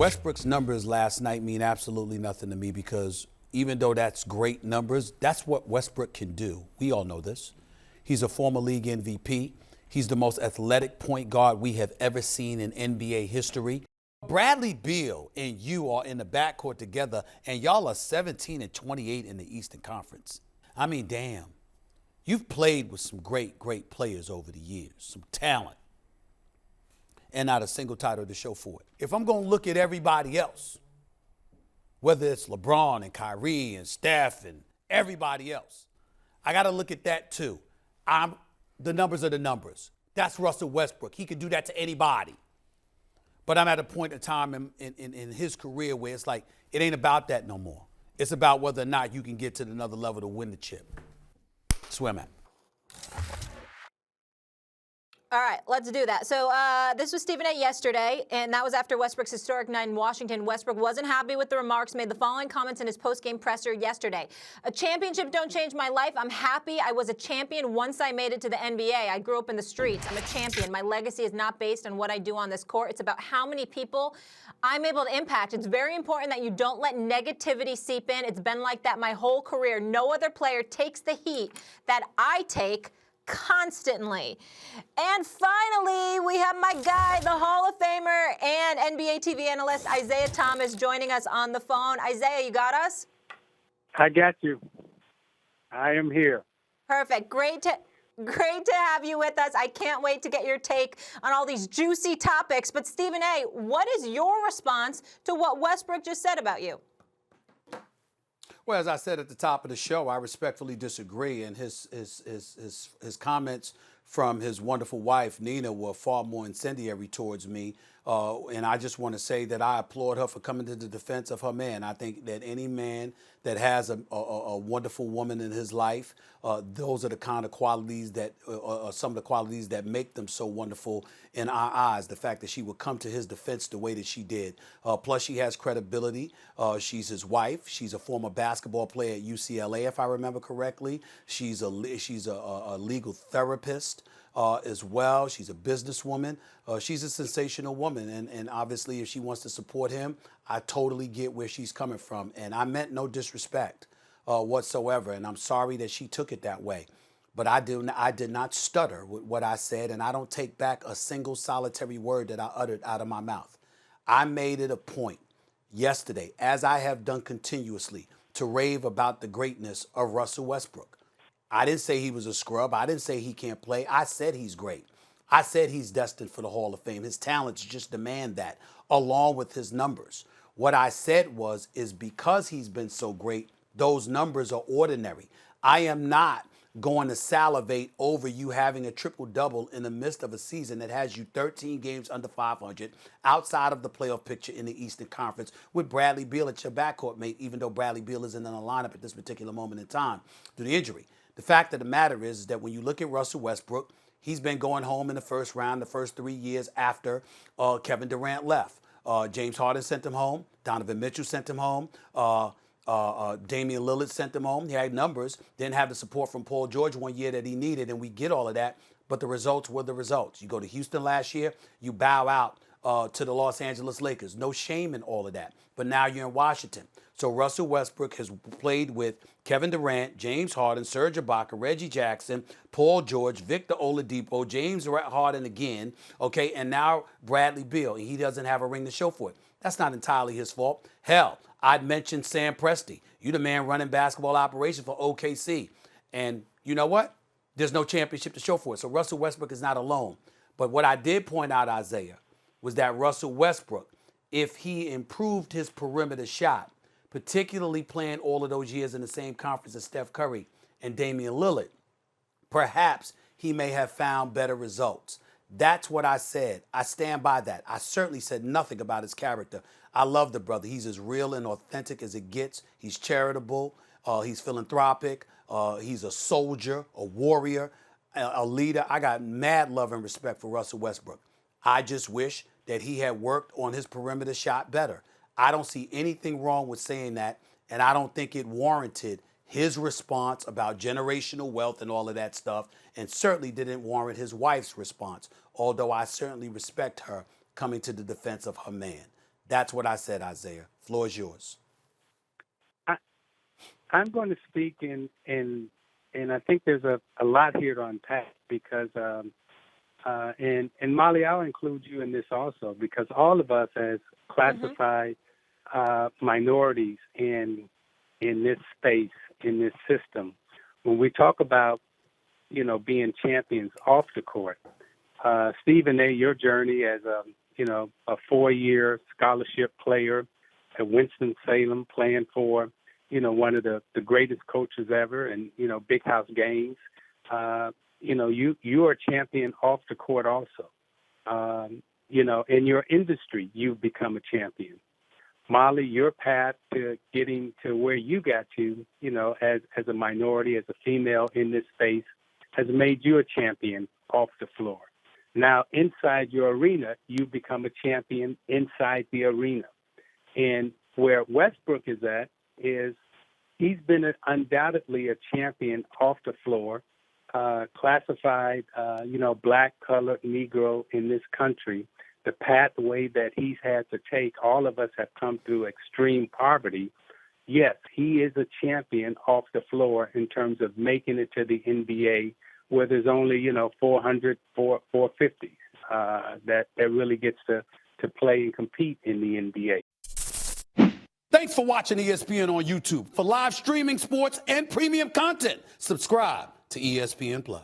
Westbrook's numbers last night mean absolutely nothing to me because even though that's great numbers, that's what Westbrook can do. We all know this. He's a former league MVP. He's the most athletic point guard we have ever seen in NBA history. Bradley Beal and you are in the backcourt together, and y'all are 17 and 28 in the Eastern Conference. I mean, damn. You've played with some great players over the years, some talent, and not a single title to show for it. If I'm going to look at everybody else, whether it's LeBron and Kyrie and Steph and everybody else, I got to look at that too. The numbers are the numbers. That's Russell Westbrook. He can do that to anybody. But I'm at a point in time in his career where it's like, it ain't about that no more. It's about whether or not you can get to another level to win the chip. That's where I'm at. All right, let's do that. So this was Stephen A. yesterday, and that was after Westbrook's historic night in Washington. Westbrook wasn't happy with the remarks, made the following comments in his post-game presser yesterday. A championship don't change my life. I'm happy I was a champion once I made it to the NBA. I grew up in the streets. I'm a champion. My legacy is not based on what I do on this court. It's about how many people I'm able to impact. It's very important that you don't let negativity seep in. It's been like that my whole career. No other player takes the heat that I take constantly. And finally, we have my guy, the Hall of Famer and NBA TV analyst, Isiah Thomas, joining us on the phone. Isiah, you got us? I got you. I am here. Perfect. Great to have you with us. I can't wait to get your take on all these juicy topics. But Stephen A., what is your response to what Westbrook just said about you? Well, as I said at the top of the show, I respectfully disagree, and his comments from his wonderful wife, Nina, were far more incendiary towards me. And I just want to say that I applaud her for coming to the defense of her man. I think that any man that has a wonderful woman in his life, those are the kind of qualities that are some of the qualities that make them so wonderful in our eyes. The fact that she would come to his defense the way that she did. Plus, she has credibility. She's his wife. She's a former basketball player at UCLA, if I remember correctly. She's a legal therapist. As well. She's a businesswoman. She's a sensational woman. And obviously, if she wants to support him, I totally get where she's coming from. And I meant no disrespect whatsoever. And I'm sorry that she took it that way. But I did not stutter with what I said. And I don't take back a single solitary word that I uttered out of my mouth. I made it a point yesterday, as I have done continuously, to rave about the greatness of Russell Westbrook. I didn't say he was a scrub. I didn't say he can't play. I said he's great. I said he's destined for the Hall of Fame. His talents just demand that, along with his numbers. What I said is because he's been so great, those numbers are ordinary. I am not going to salivate over you having a triple-double in the midst of a season that has you 13 games under 500, outside of the playoff picture in the Eastern Conference, with Bradley Beal at your backcourt mate, even though Bradley Beal isn't in the lineup at this particular moment in time due to injury. The fact of the matter is that when you look at Russell Westbrook, he's been going home in the first round, the first 3 years after Kevin Durant left. James Harden sent him home. Donovan Mitchell sent him home. Damian Lillard sent him home. He had numbers. Didn't have the support from Paul George one year that he needed, and we get all of that. But the results were the results. You go to Houston last year, you bow out to the Los Angeles Lakers. No shame in all of that. But now you're in Washington. So Russell Westbrook has played with Kevin Durant, James Harden, Serge Ibaka, Reggie Jackson, Paul George, Victor Oladipo, James Harden again, okay, and now Bradley Beal, and he doesn't have a ring to show for it. That's not entirely his fault. Hell, I'd mentioned Sam Presti. You the man running basketball operation for OKC. And you know what? There's no championship to show for it. So Russell Westbrook is not alone. But what I did point out, Isiah, was that Russell Westbrook, if he improved his perimeter shot, particularly playing all of those years in the same conference as Steph Curry and Damian Lillard, perhaps he may have found better results. That's what I said. I stand by that. I certainly said nothing about his character. I love the brother. He's as real and authentic as it gets. He's charitable. He's philanthropic. He's a soldier, a warrior, a leader. I got mad love and respect for Russell Westbrook. I just wish that he had worked on his perimeter shot better. I don't see anything wrong with saying that, and I don't think it warranted his response about generational wealth and all of that stuff, and certainly didn't warrant his wife's response, although I certainly respect her coming to the defense of her man. That's what I said, Isiah. Floor is yours. I'm going to speak and I think there's a lot here to unpack because and Molly, I'll include you in this also because all of us as classified minorities in this space, in this system, when we talk about being champions off the court, Stephen A., your journey as a 4-year scholarship player at Winston-Salem, playing for one of the greatest coaches ever, and big house games. You are a champion off the court also. In your industry, you've become a champion. Molly, your path to getting to where you got to, as a minority, as a female in this space, has made you a champion off the floor. Now, inside your arena, you become a champion inside the arena. And where Westbrook is at is he's been undoubtedly a champion off the floor, classified, black, colored, Negro in this country. The pathway that he's had to take, all of us have come through extreme poverty. Yes, he is a champion off the floor in terms of making it to the NBA, where there's only 400, 450 that really gets to play and compete in the NBA. Thanks for watching ESPN on YouTube. For live streaming sports and premium content, subscribe to ESPN Plus.